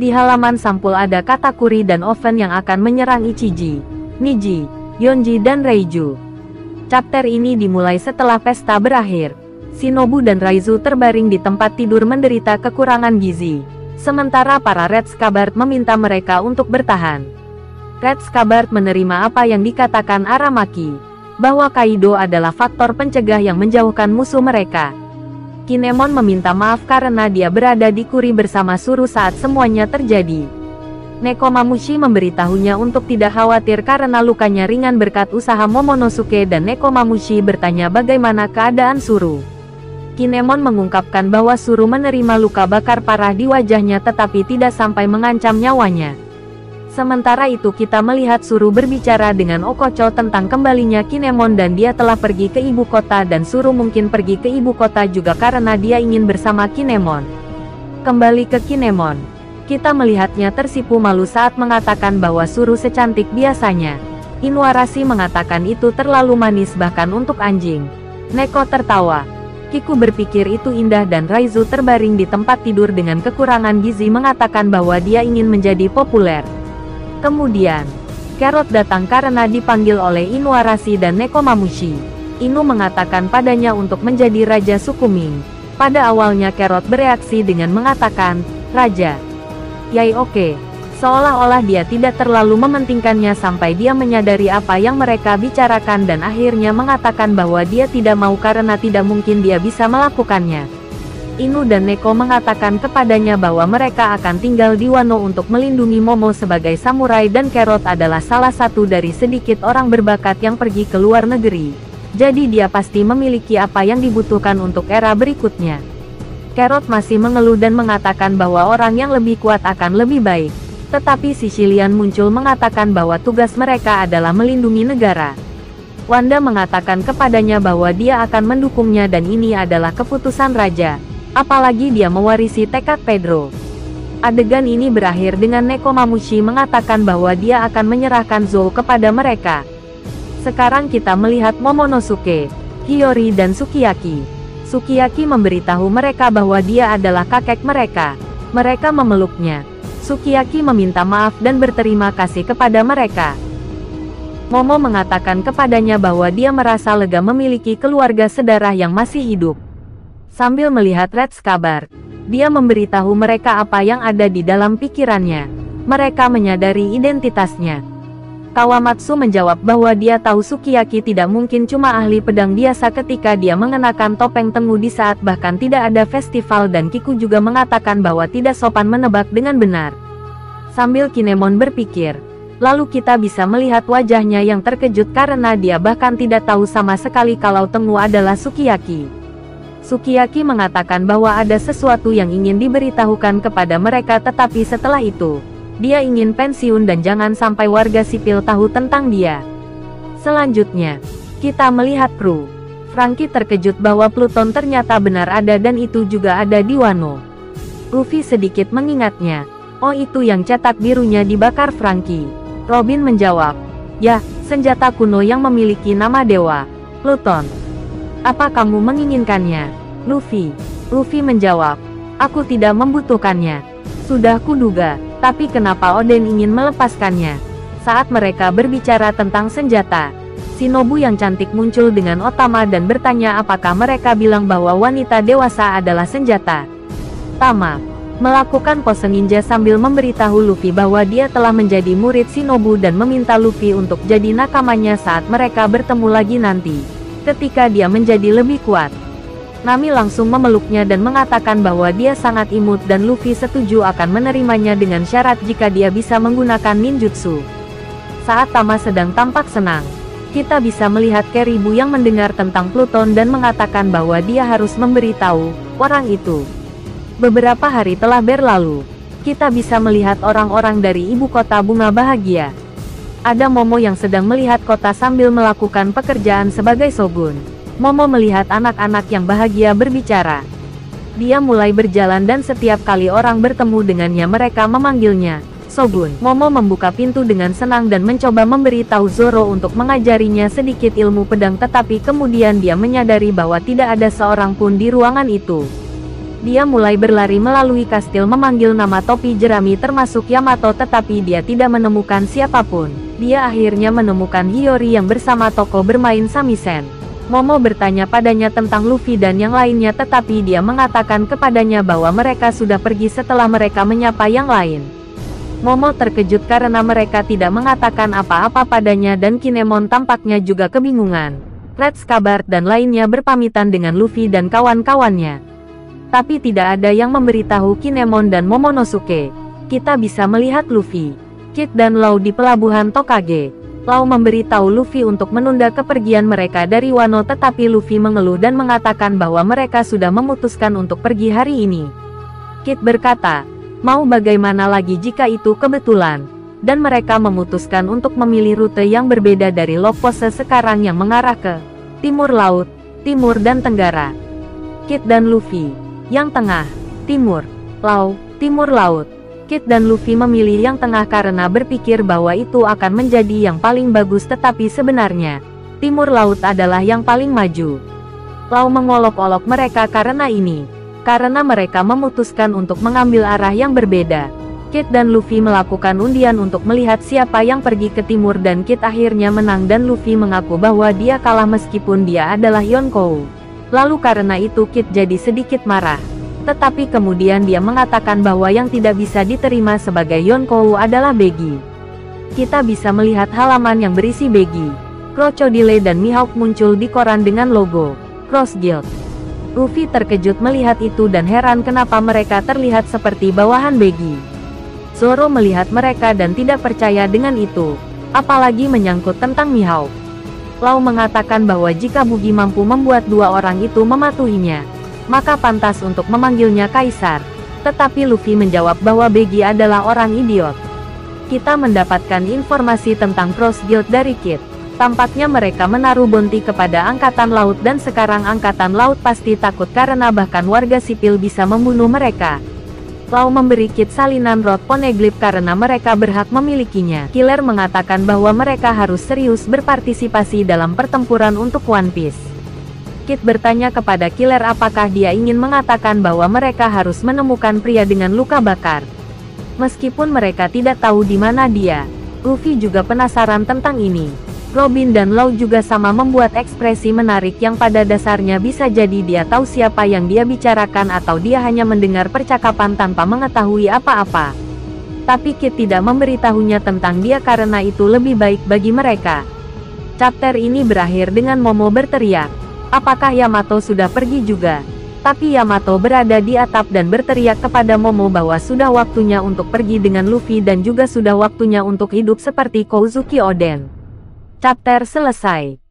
Di halaman sampul ada Katakuri dan Oven yang akan menyerang Ichiji, Niji, Yonji dan Reiju. Chapter ini dimulai setelah pesta berakhir. Shinobu dan Raizu terbaring di tempat tidur menderita kekurangan gizi. Sementara para Red Scabbard meminta mereka untuk bertahan. Red Scabbard menerima apa yang dikatakan Aramaki, bahwa Kaido adalah faktor pencegah yang menjauhkan musuh mereka. Kinemon meminta maaf karena dia berada di Kuri bersama Suru saat semuanya terjadi. Nekomamushi memberitahunya untuk tidak khawatir karena lukanya ringan berkat usaha Momonosuke dan Nekomamushi bertanya bagaimana keadaan Suru. Kinemon mengungkapkan bahwa Suru menerima luka bakar parah di wajahnya tetapi tidak sampai mengancam nyawanya. Sementara itu kita melihat Suru berbicara dengan Okocho tentang kembalinya Kinemon dan dia telah pergi ke ibu kota dan Suru mungkin pergi ke ibu kota juga karena dia ingin bersama Kinemon. Kembali ke Kinemon. Kita melihatnya tersipu malu saat mengatakan bahwa Suru secantik biasanya. Inuarashi mengatakan itu terlalu manis bahkan untuk anjing. Neko tertawa. Kiku berpikir itu indah dan Raizu terbaring di tempat tidur dengan kekurangan gizi mengatakan bahwa dia ingin menjadi populer. Kemudian, Carrot datang karena dipanggil oleh Inuarashi dan Nekomamushi. Inu mengatakan padanya untuk menjadi Raja Suku Ming. Pada awalnya Carrot bereaksi dengan mengatakan, "Raja." Yai oke. Seolah-olah dia tidak terlalu mementingkannya sampai dia menyadari apa yang mereka bicarakan dan akhirnya mengatakan bahwa dia tidak mau karena tidak mungkin dia bisa melakukannya. Inu dan Neko mengatakan kepadanya bahwa mereka akan tinggal di Wano untuk melindungi Momo sebagai samurai dan Carrot adalah salah satu dari sedikit orang berbakat yang pergi ke luar negeri. Jadi dia pasti memiliki apa yang dibutuhkan untuk era berikutnya. Carrot masih mengeluh dan mengatakan bahwa orang yang lebih kuat akan lebih baik. Tetapi Sicilian muncul mengatakan bahwa tugas mereka adalah melindungi negara. Wanda mengatakan kepadanya bahwa dia akan mendukungnya dan ini adalah keputusan raja. Apalagi dia mewarisi tekad Pedro. Adegan ini berakhir dengan Nekomamushi mengatakan bahwa dia akan menyerahkan Zou kepada mereka. Sekarang kita melihat Momonosuke, Hiyori dan Sukiyaki. Sukiyaki memberitahu mereka bahwa dia adalah kakek mereka. Mereka memeluknya. Sukiyaki meminta maaf dan berterima kasih kepada mereka. Momo mengatakan kepadanya bahwa dia merasa lega memiliki keluarga sedarah yang masih hidup. Sambil melihat Red Scabbard, dia memberitahu mereka apa yang ada di dalam pikirannya. Mereka menyadari identitasnya. Kawamatsu menjawab bahwa dia tahu Sukiyaki tidak mungkin cuma ahli pedang biasa ketika dia mengenakan topeng tengu di saat bahkan tidak ada festival dan Kiku juga mengatakan bahwa tidak sopan menebak dengan benar. Sambil Kinemon berpikir, lalu kita bisa melihat wajahnya yang terkejut karena dia bahkan tidak tahu sama sekali kalau tengu adalah Sukiyaki. Sukiyaki mengatakan bahwa ada sesuatu yang ingin diberitahukan kepada mereka tetapi setelah itu, dia ingin pensiun dan jangan sampai warga sipil tahu tentang dia. Selanjutnya, kita melihat kru. Franky terkejut bahwa Pluton ternyata benar ada dan itu juga ada di Wano. Luffy sedikit mengingatnya. Oh itu yang cetak birunya dibakar Franky. Robin menjawab. Ya, senjata kuno yang memiliki nama dewa. Pluton. Apa kamu menginginkannya? Luffy. Luffy menjawab. Aku tidak membutuhkannya. Sudah kuduga. Tapi kenapa Oden ingin melepaskannya? Saat mereka berbicara tentang senjata, Shinobu yang cantik muncul dengan Otama dan bertanya apakah mereka bilang bahwa wanita dewasa adalah senjata. Tama melakukan pose ninja sambil memberitahu Luffy bahwa dia telah menjadi murid Shinobu dan meminta Luffy untuk jadi nakamanya saat mereka bertemu lagi nanti, ketika dia menjadi lebih kuat. Nami langsung memeluknya dan mengatakan bahwa dia sangat imut dan Luffy setuju akan menerimanya dengan syarat jika dia bisa menggunakan ninjutsu. Saat Tama sedang tampak senang, kita bisa melihat Keribu yang mendengar tentang Pluton dan mengatakan bahwa dia harus memberitahu orang itu. Beberapa hari telah berlalu. Kita bisa melihat orang-orang dari ibu kota bunga bahagia. Ada Momo yang sedang melihat kota sambil melakukan pekerjaan sebagai shogun. Momo melihat anak-anak yang bahagia berbicara. Dia mulai berjalan dan setiap kali orang bertemu dengannya mereka memanggilnya Shogun. Momo membuka pintu dengan senang dan mencoba memberitahu Zoro untuk mengajarinya sedikit ilmu pedang tetapi kemudian dia menyadari bahwa tidak ada seorang pun di ruangan itu. Dia mulai berlari melalui kastil memanggil nama topi jerami termasuk Yamato, tetapi dia tidak menemukan siapapun. Dia akhirnya menemukan Hiyori yang bersama toko bermain samisen. Momo bertanya padanya tentang Luffy dan yang lainnya, tetapi dia mengatakan kepadanya bahwa mereka sudah pergi setelah mereka menyapa yang lain. Momo terkejut karena mereka tidak mengatakan apa-apa padanya dan Kinemon tampaknya juga kebingungan. Red Scabbard dan lainnya berpamitan dengan Luffy dan kawan-kawannya. Tapi tidak ada yang memberitahu Kinemon dan Momonosuke. Kita bisa melihat Luffy, Kid dan Law di pelabuhan Tokage. Law memberitahu Luffy untuk menunda kepergian mereka dari Wano, tetapi Luffy mengeluh dan mengatakan bahwa mereka sudah memutuskan untuk pergi hari ini. Kid berkata, mau bagaimana lagi jika itu kebetulan, dan mereka memutuskan untuk memilih rute yang berbeda dari Log Pose sekarang yang mengarah ke timur laut, timur dan tenggara. Kid dan Luffy, yang tengah, timur, Law, timur laut. Kid dan Luffy memilih yang tengah karena berpikir bahwa itu akan menjadi yang paling bagus, tetapi sebenarnya, timur laut adalah yang paling maju. Law mengolok-olok mereka karena ini, karena mereka memutuskan untuk mengambil arah yang berbeda. Kid dan Luffy melakukan undian untuk melihat siapa yang pergi ke timur dan Kid akhirnya menang dan Luffy mengaku bahwa dia kalah meskipun dia adalah Yonkou. Lalu karena itu Kid jadi sedikit marah. Tetapi kemudian dia mengatakan bahwa yang tidak bisa diterima sebagai Yonkou adalah Begi. Kita bisa melihat halaman yang berisi Begi, Crocodile dan Mihawk muncul di koran dengan logo Cross Guild. Luffy terkejut melihat itu dan heran kenapa mereka terlihat seperti bawahan Begi. Zoro melihat mereka dan tidak percaya dengan itu, apalagi menyangkut tentang Mihawk. Law mengatakan bahwa jika Bugi mampu membuat dua orang itu mematuhinya, maka pantas untuk memanggilnya Kaisar. Tetapi Luffy menjawab bahwa Begi adalah orang idiot. Kita mendapatkan informasi tentang Cross Guild dari Kid. Tampaknya mereka menaruh bounty kepada Angkatan Laut dan sekarang Angkatan Laut pasti takut karena bahkan warga sipil bisa membunuh mereka. Law memberi Kid salinan Rod Poneglyph karena mereka berhak memilikinya. Killer mengatakan bahwa mereka harus serius berpartisipasi dalam pertempuran untuk One Piece. Kid bertanya kepada Killer apakah dia ingin mengatakan bahwa mereka harus menemukan pria dengan luka bakar. Meskipun mereka tidak tahu di mana dia, Luffy juga penasaran tentang ini. Robin dan Law juga sama membuat ekspresi menarik yang pada dasarnya bisa jadi dia tahu siapa yang dia bicarakan atau dia hanya mendengar percakapan tanpa mengetahui apa-apa. Tapi Kid tidak memberitahunya tentang dia karena itu lebih baik bagi mereka. Chapter ini berakhir dengan Momo berteriak, apakah Yamato sudah pergi juga? Tapi Yamato berada di atap dan berteriak kepada Momo bahwa sudah waktunya untuk pergi dengan Luffy dan juga sudah waktunya untuk hidup seperti Kozuki Oden. Chapter selesai.